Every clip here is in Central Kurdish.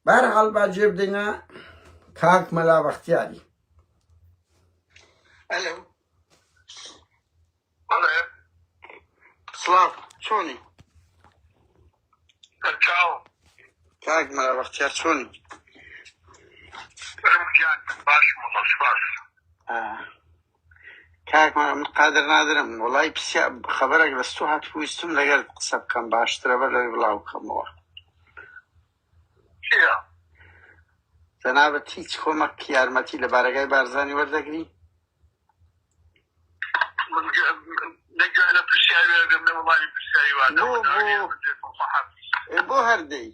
بەرحاڵ با جێ بدەینە کاک مەلا بەختیاری. ئەلو بەڵێ سڵاو چۆنی؟ چاو کاک مەلا بەختیار چۆنی؟ گیان باشم وەڵاش باش. کاک من قادر نادرم وڵی پرسیا خەبەرێک لە ستۆ هاتبوویستم لەگەر قسە بکەم باشترە بەر لەوەی بڵاو بکەمەوە. چییە؟ جەنابەت هیچ کۆمەک یارمەتی لە بارەگای بارزانی وەردەگری؟ بۆ هەردەی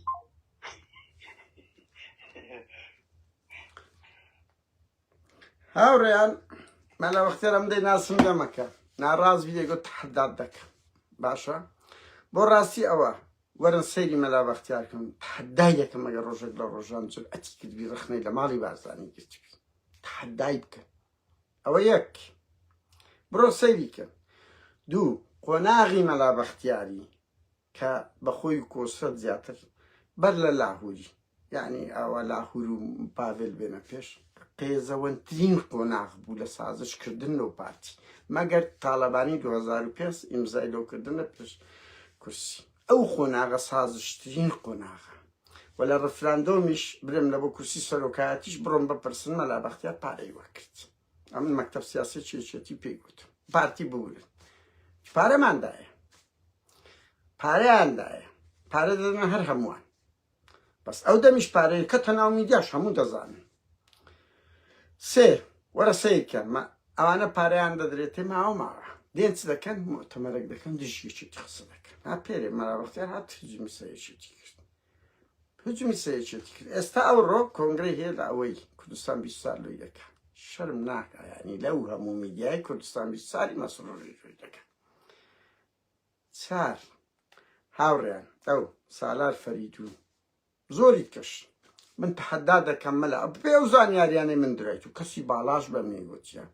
هاوڕێیان مەلا بەختیار ئەم دەی ناسم دەمەکە ناڕاز بیدەگوت تحەدات دەکەم باشە بۆ ڕاستی ئەوە وەرن سەیری مەلا بەختیارکەم تحەدای دەکەم ئەگەر ڕۆژێک لە ڕۆژان جورئەتی کردبی ڕخنەی لە ماڵی بارزانی گرتبی تحەدای بکە ئەوە یەک بڕۆ سەیری کە دوو قۆناغی مەلا بەختیاری کە بەخۆی کۆسفەت زیاتر بەر لە لاهوری یعنی ئەوە لاهور و پاڤێل بێنە پێش قێزەوەندترین قۆناغ بوو لە سازشکردن لەو پارتی مەگەر تاڵەبانی 2005 ئیمزای لەوکردنە پێش کورسی ئەو قۆناغە سازشترین قۆناغە و لە ڕفراندۆمیش برم لە بۆ کورسی سەرۆکایەتیش بڕۆم بپرسن مەلا بەختیار پارەی وەکرد ئەمن مەکتەب سیاسی چێچێتی پێی گوتم پارتی ببورن پارەماندایە پارەیاندایە پارە دەدەنە هەر هەمووان بەس ئەو دەمیش پارەیە کە تەناو میدیاش هەموو دەزانن سێ وەرە سەیرکە ئەوانە پارەیان دەدرێتێ ماوە ماوە دێن چ دەکەن مؤتەمەرێک دەکەن دژیەکێتی قسە دەکەن پێرێ مەلا بەختیار هات هجومی سەیەکێتی کرد هجومی سەیەکێتی کرد ئێستا ئەوڕۆ کۆنگرەی هەیە لە ئەوەی کوردستان 20 سال لۆی دەکە شەرم ناکە یعنی لەو هەموو میدیای کوردستان 20 سالی مەسرۆری لۆی دەکە چار هاوڕێیان ئەو سالار فەریدون زۆری کەش من تحەدا دەکەم مەلا پێ ئەو زانیاریانەی من درایت و کەسی باڵاش بە مێگوتیە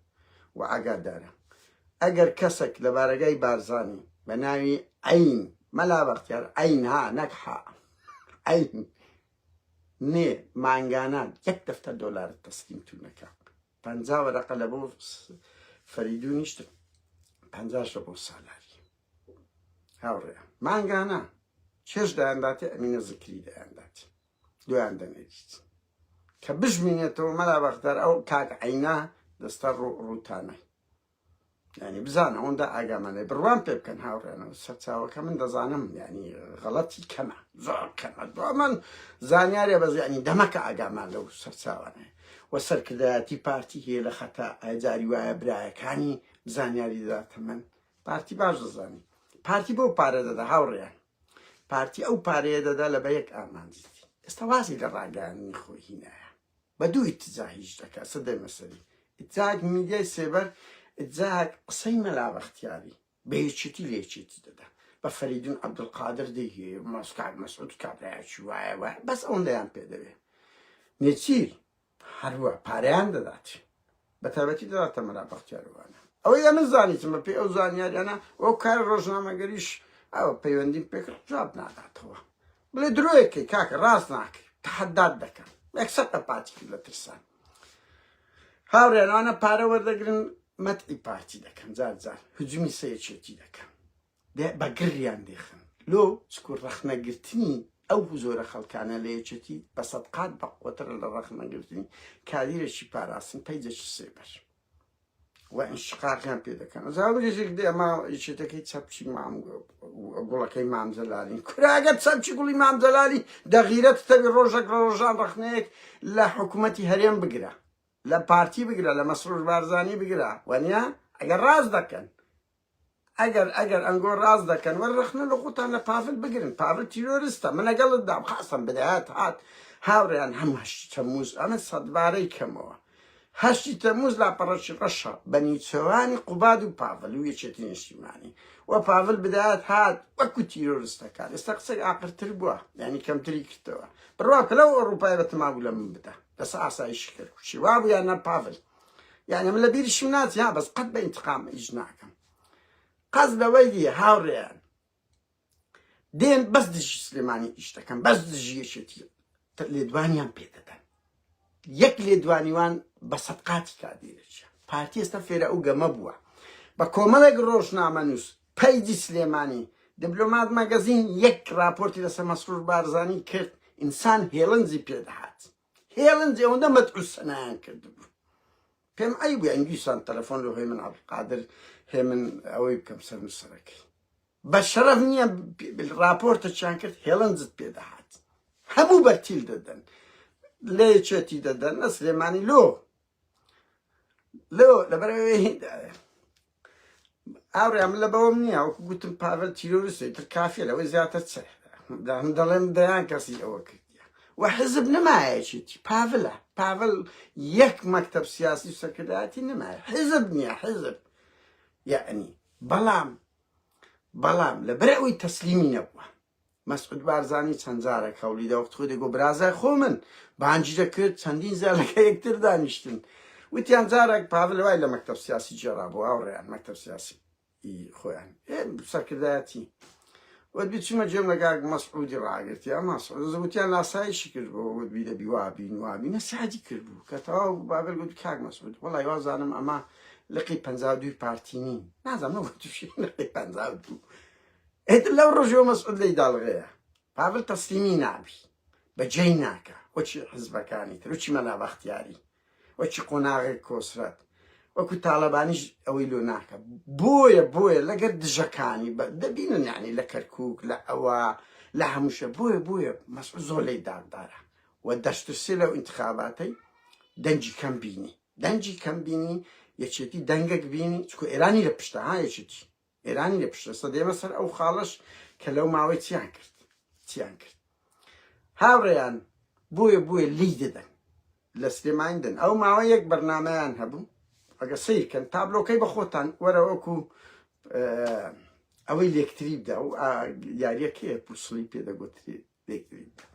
و ئاگادارە ئەگەر کەسێک لە بارەگای بارزانی بە ناوی عین مەلا بەختیار عین ها نەک ها عین نێ مانگانان یەک دەفتەر دۆلارت تەسلیم تو نەکە 50 وەرەقە لە بۆ فەریدونیشتن 50 بۆ سالاری هاوڕێیان مانگانە چێش دایانداتی ئەمینە زکری دایانداتی دویان دەنێریت کە بژمینێتەوە مەلا بەختیار ئەو کاک عینە دەستە ڕووتانە ینی بزانە ئەوەندا ئاگامانەی بڕوان پێ بکەن هاوڕێنەوە سەرچاوەکە من دەزانم ینی غەڵەتی کەمە زۆر کەمە بۆ من زانیارێ بەز ینی دەمەکە ئاگامان لەو سەرچاوانەیە وە سەرکردایەتی پارتی هەیە لە خەتا ئاجاری وایە برایەکانی زانیاری دەداتە من پارتی باش دەزانی پارتی بۆ پارە دەدا هاوڕێیان پارتی ئەو پارەیە دەدا لە بە یەک ئامانجیتی ئێستا وازی لە ڕاگەیاندنی خۆی هینایە بە دوو ئیتجا هیچ دەکا سەدەی مەسەری ئیتجاک میدیای سێبەر ئیتجاک قسەی مەلا بەختیاری بە یەکێتی لە یەکێتی دەدا بە فەریدون عەبدولقادر دەیهێ مەسکاک مەسعود کابرایەکی وایە وایە بەس ئەوەندەیان پێ دەوێ نێچیر هەروە پارەیان دەدات بە تایبەتی دەداتە مەلا بەختیاروانە ئەوەی ئەمە زانیتمە پێی ئەو زانیاریانە وەک کار ڕۆژنامەگەریش ئەوە پەیوەندیم پێکرد جواب ناداتەوە بڵێ درۆیەکەی کاکە ڕاست ناکەی تحەدات دەکەم یەکسەر پاتی لە ترسان هاوڕێنانە پارە وەردەگرن مەتعی پارتی دەکەن جار جار هجومی سەیەکێتی دەکەن بە گڕیان دێخن لۆ چکو ڕەخنەگرتنی ئەو زۆرە خەڵکانە لە یەکێتی بە سەدقات بەقوتر لە ڕەخنەگرتنی کادیرێکی پاراستن پەیجێکی سێبەر و ئینشقاقیان پێ دەکەن زاوریێک دێ ئەما یەکێتەکەی چەپچی گوڵەکەی مامزەلالی کوراگە چەپچی گوڵی مامزەلالی دەغیرەت تەوی ڕۆژێک لە ڕۆژان ڕەخنەیەک لە حکوومەتی هەرێم بگرە لە پارتی بگرە لە مەسرور بارزانی بگرە وەنیا ئەگەر ڕاست دەکەن ئەگەر ئەنگۆ ڕاست دەکەن وە ڕەخنە لە خۆتان لە پاڤل بگرن پاڤل تیرۆریستە من لەگەڵتدام خاستم بدەهات هات هاوڕێیان هەم هەشتی تەمووز ئەمە سەدبارەی کەمەوە هەشتی تەمووز لاپەڕەشی ڕەشە بە نیچەوانی قوباد و پاڤل و یەکێتی نیشتیمانی وە پاڤل بدەهات هات وەکو تیرۆریستەکان ئێستا قسەی ئاقرتر بووە یعنی کەمتری کردەوە بڕواکە لەو ئەوروپای بەتەما بوو لە من بدە دەسە ئاسایشی کرد کوشی وا بوو یان نە پاڤل یعنی من لە بیریشم ناچی ها بەس قەت بە ئینتقام ئیش ناکەم قەز لەوەی دیە هاوڕێیان دێن بەس دژی سلێمانی ئیش دەکەن بەس دژی یەکێتی لێدوانیان پێ دەدەن یەک لێدوانیوان بە سەدقاتی کادێرەچە پارتی ئێستا فێرە ئەو گەمە بووە بە کۆمەڵێک ڕۆژنامە نووس پەیجی سلێمانی دیبلۆمات مەگەزین یەک راپۆرتی لەسەر مەسرور بارزانی کرد ئینسان هێڵنجی پێدەهات هێڵنج ئەوەندە مەتعوسەنایان کردبوو پێم ئەی بوو ئەنگویسان تەلەفۆن لە هۆی من عەبدولقادر هێ من ئەوەی بکەم سەر نووسەرەکەی بە شەرەف نییە راپۆرتەچیان کرد هێڵنجت پێدەهات هەموو بەرتیل دەدەن لێ چێتی دەدەن لە سلێمانی لۆ لەبەرەوەی ئاوڕێ من لە بەوەم نییە وەکو گوتم پاڤەل تیرۆریستێ تر کافیە لەوەی زیاتر چێ دەڵێن دەیان کەسی ئەوە کردیە و حزب نمایەکێتی پاڤلە پاڤل یەک مەکتەب سیاسی و سەرکردایەتی نمایە حزب نییە حزب یعنی بەڵام لەبەر ئەوەی تەسلیمی نەبووە مەسعود بارزانی چەند جارێک هەوڵی دا وەخت خۆ دەگۆ برازای خۆ من بانجی دەکرد چەندین زالەکە یەکتر دانیشتن وتیان جارێک پاڤل وای لە مەکتەب سیاسی جێڕابوو ئاوڕێیان مەکتەب سیاسی خۆیان سەرکردایەتی وەدبی چمە جێم لە کاک مەسعودی ڕاگرتی وتیان ئاسایشی کرد بۆ وەدبی دەبی وابین وابینە سادی کرد بوو کە تەواو بابل گوت کاک مەسعود وەڵای وازانم ئەمە لقی 52 پارتی نین نازانم وەتوشی لقی 52 ئێتر لەو ڕۆژەوە مەسعود لەی داڵغەیە پاڤل تەسلیمی نابی بەجێی ناکە وەچی حزبەکانی تر وچی مەلابەختیاری وەچی قۆناغێک کۆسرەت وەکو تاالبانیش ئەوەی لۆ ناکە بۆیە لەگەر دژەکانی دەبینن یعنی لە کەرکووک لە ئەوە لە هەمووشە بۆیە مەسعود زۆر لەی داغدارە و دەشتسێ لەو ئینتخاباتەی دەنجی کەم بینی یەکێتی دەنگێک بینی چکۆ ئێرانی لە پشتە ها یەکێتی ئێرانی لە پشتە سەدێمە سەر ئەو خاڵش کە لەو ماوەی چیان کرد هاوڕێیان بۆیە لی دەدەن لە سلێمانی دەن ئەو ماوە یەک بەرنامەیان هەبوو ئەگە سیرکەن تابلۆکەی بە خۆتان وەرە وەکو ئەوەی لێکتری بدە و یاریەکەیە پرسڵی پێدەگوتری لێکتری بدە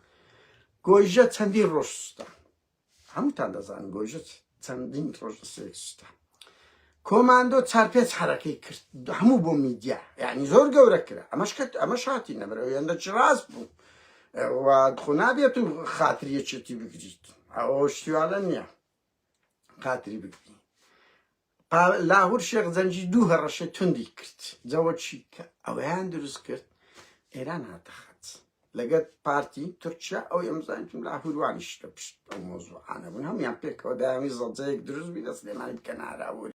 گۆیژە چەندین ڕۆژ سوستە هەمووتان دەزانن گۆیژە چەندین ڕۆژ سوستە کۆماندۆ چارپێچ حەرەکەی کرد هەموو بۆ میدیا یعنی زۆر گەورە کرا ئەمە شاتی نەبرەوە یەندە ڕاست بوو و خۆ نابێت و خاتریەکێتی بگریت ئەوە شتیوانە نییە خاتری بگری لاهور شێخ زەنجی 2 هەڕەشە توندی کرد جەوە چی کە ئەوەیان دروست کرد ئێران هاتە خەت لەگەر پارتی تورکیا ئەو ئەمزانتم لاهوروانیش لە پشت ئەو مۆزوعانە بوون هەمویان پێکەوە داوی زەجەیەک دروست بی لە سلێمانی بکە ناراوە